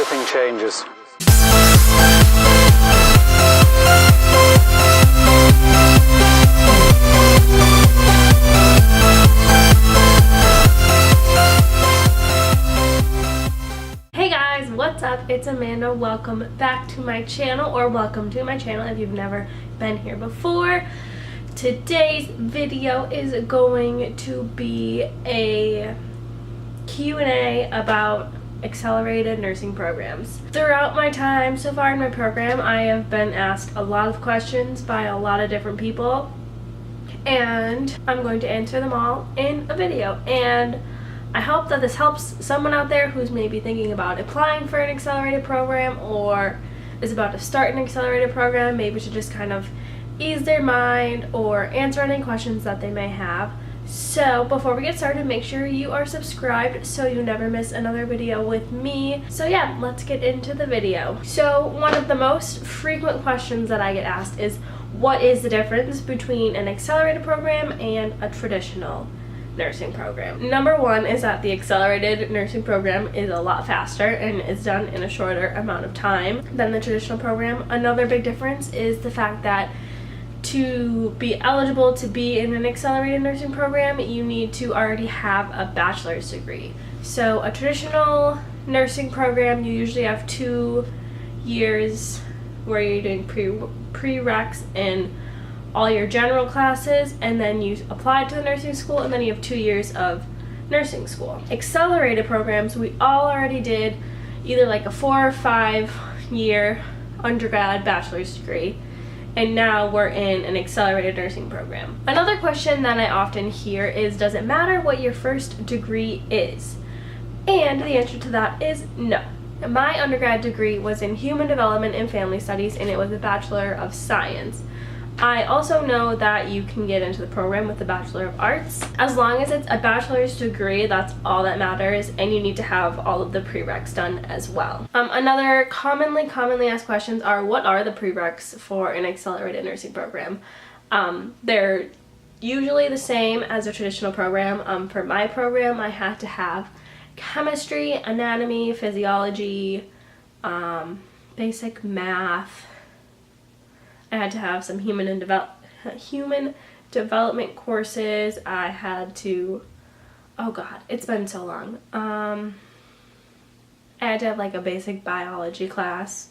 everything changes. Hey guys, what's up? It's Amanda. Welcome back to my channel, or welcome to my channel if you've never been here before. Today's video is going to be a Q&A about accelerated nursing programs. Throughout my time so far in my program, I have been asked a lot of questions by a lot of different people, and I'm going to answer them all in a video. And I hope that this helps someone out there who's maybe thinking about applying for an accelerated program or is about to start an accelerated program, maybe to just kind of ease their mind or answer any questions that they may have. So before we get started, make sure you are subscribed so you never miss another video with me. So yeah, let's get into the video. So one of the most frequent questions that I get asked is, what is the difference between an accelerated program and a traditional nursing program? Number one is that the accelerated nursing program is a lot faster and is done in a shorter amount of time than the traditional program. Another big difference is the fact that to be eligible to be in an accelerated nursing program, you need to already have a bachelor's degree. So a traditional nursing program, you usually have 2 years where you're doing prereqs in all your general classes, and then you apply to the nursing school, and then you have 2 years of nursing school. Accelerated programs, we all already did either like a 4 or 5 year undergrad bachelor's degree, and now we're in an accelerated nursing program. Another question that I often hear is, does it matter what your first degree is? And the answer to that is no. My undergrad degree was in Human Development and Family Studies, and it was a Bachelor of Science. I also know that you can get into the program with a Bachelor of Arts. As long as it's a bachelor's degree, that's all that matters, and you need to have all of the prereqs done as well. Another commonly asked questions are, what are the prereqs for an accelerated nursing program? They're usually the same as a traditional program. For my program, I had to have chemistry, anatomy, physiology, basic math. I had to have some human development courses. I had to, oh god, it's been so long. I had to have like a basic biology class.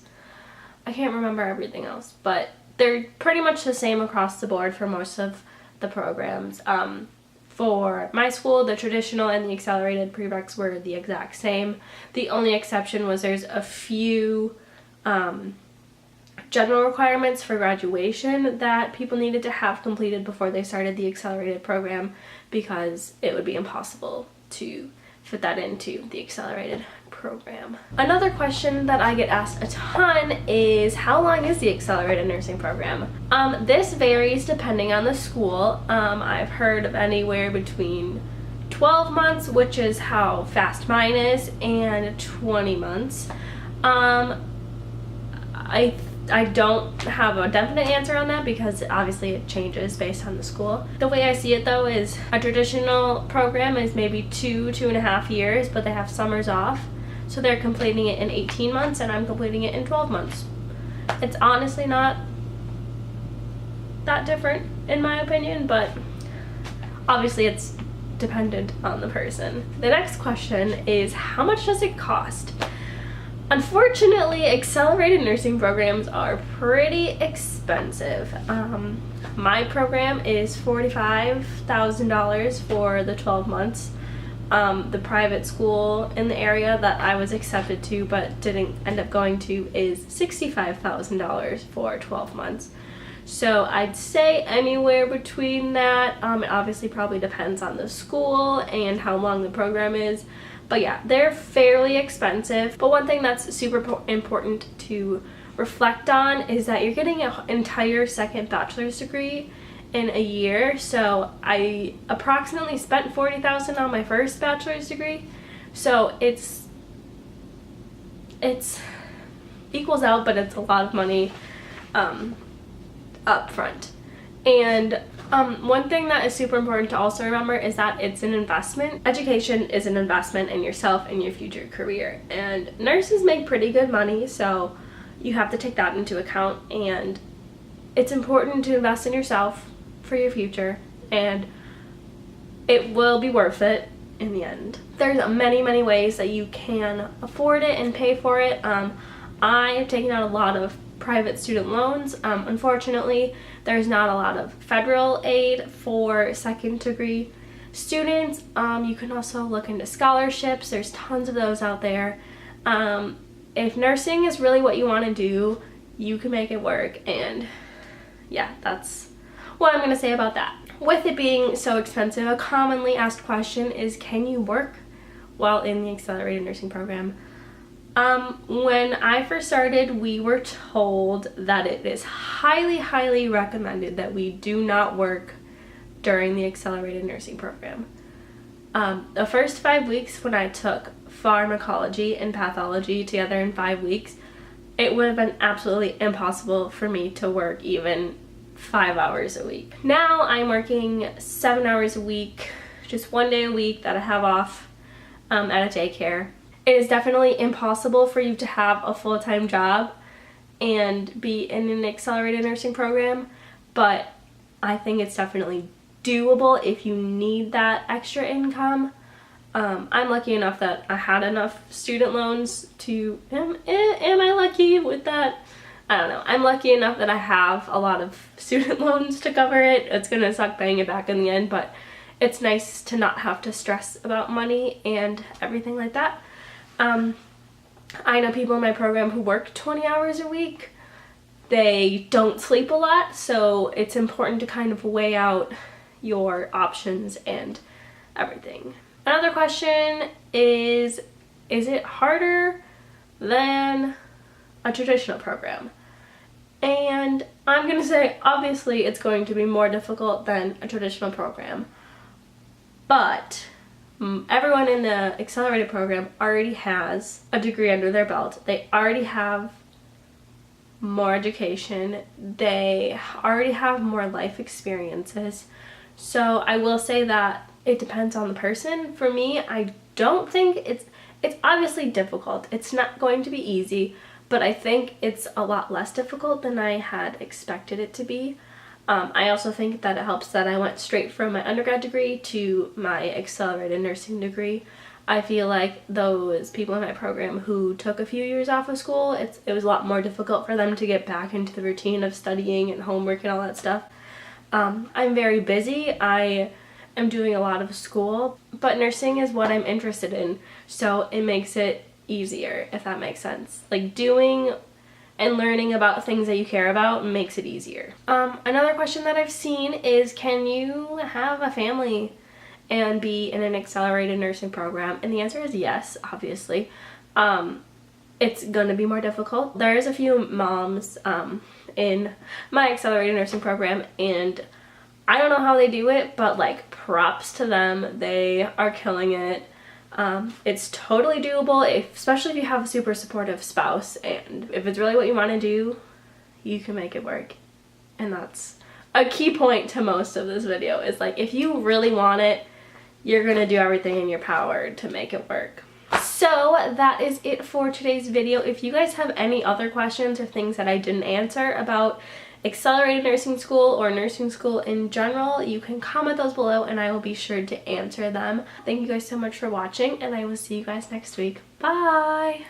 I can't remember everything else, but they're pretty much the same across the board for most of the programs. For my school, the traditional and the accelerated prereqs were the exact same. The only exception was there's a few general requirements for graduation that people needed to have completed before they started the accelerated program, because it would be impossible to fit that into the accelerated program. Another question that I get asked a ton is, how long is the accelerated nursing program? This varies depending on the school. I've heard of anywhere between 12 months, which is how fast mine is, and 20 months. I don't have a definite answer on that because obviously it changes based on the school. The way I see it though is a traditional program is maybe 2.5 years, but they have summers off. So they're completing it in 18 months and I'm completing it in 12 months. It's honestly not that different in my opinion, but obviously it's dependent on the person. The next question is, how much does it cost? Unfortunately, accelerated nursing programs are pretty expensive. My program is $45,000 for the 12 months. The private school in the area that I was accepted to but didn't end up going to is $65,000 for 12 months. So I'd say anywhere between that. It obviously probably depends on the school and how long the program is. But yeah, they're fairly expensive. But one thing that's super important to reflect on is that you're getting an entire second bachelor's degree in a year. So I approximately spent $40,000 on my first bachelor's degree. So it's equals out, but it's a lot of money up front. And one thing that is super important to also remember is that it's an investment. Education is an investment in yourself and your future career. And nurses make pretty good money, so you have to take that into account. And it's important to invest in yourself for your future, and it will be worth it in the end. There's many ways that you can afford it and pay for it. I have taken out a lot of private student loans. Unfortunately, there's not a lot of federal aid for second degree students. You can also look into scholarships. There's tons of those out there. If nursing is really what you want to do, you can make it work. And yeah, that's what I'm going to say about that. With it being so expensive, a commonly asked question is, can you work while in the accelerated nursing program? When I first started, we were told that it is highly recommended that we do not work during the accelerated nursing program. The first 5 weeks when I took pharmacology and pathology together in 5 weeks, it would have been absolutely impossible for me to work even 5 hours a week. Now I'm working 7 hours a week, just 1 day a week that I have off at a daycare. It is definitely impossible for you to have a full-time job and be in an accelerated nursing program, but I think it's definitely doable if you need that extra income. I'm lucky enough that I had enough student loans to, am I lucky with that? I don't know. I'm lucky enough that I have a lot of student loans to cover it. It's gonna suck paying it back in the end, but it's nice to not have to stress about money and everything like that. I know people in my program who work 20 hours a week. They don't sleep a lot, so it's important to kind of weigh out your options and everything. Another question is it harder than a traditional program? And I'm gonna say, obviously it's going to be more difficult than a traditional program, but everyone in the accelerated program already has a degree under their belt. They already have more education. They already have more life experiences. So I will say that it depends on the person. For me, I don't think it's obviously difficult. It's not going to be easy, but I think it's a lot less difficult than I had expected it to be. I also think that it helps that I went straight from my undergrad degree to my accelerated nursing degree. I feel like those people in my program who took a few years off of school, it was a lot more difficult for them to get back into the routine of studying and homework and all that stuff. I'm very busy. I am doing a lot of school, but nursing is what I'm interested in, so it makes it easier, if that makes sense. Like, doing and learning about things that you care about makes it easier. Another question that I've seen is, can you have a family and be in an accelerated nursing program? And the answer is yes, obviously. It's gonna be more difficult. There's a few moms in my accelerated nursing program, and I don't know how they do it, but like, props to them. They are killing it. It's totally doable, especially if you have a super supportive spouse, and if it's really what you want to do, you can make it work. And that's a key point to most of this video, is like, if you really want it, you're gonna do everything in your power to make it work. So that is it for today's video. If you guys have any other questions or things that I didn't answer about accelerated nursing school or nursing school in general, you can comment those below and I will be sure to answer them. Thank you guys so much for watching, and I will see you guys next week. Bye!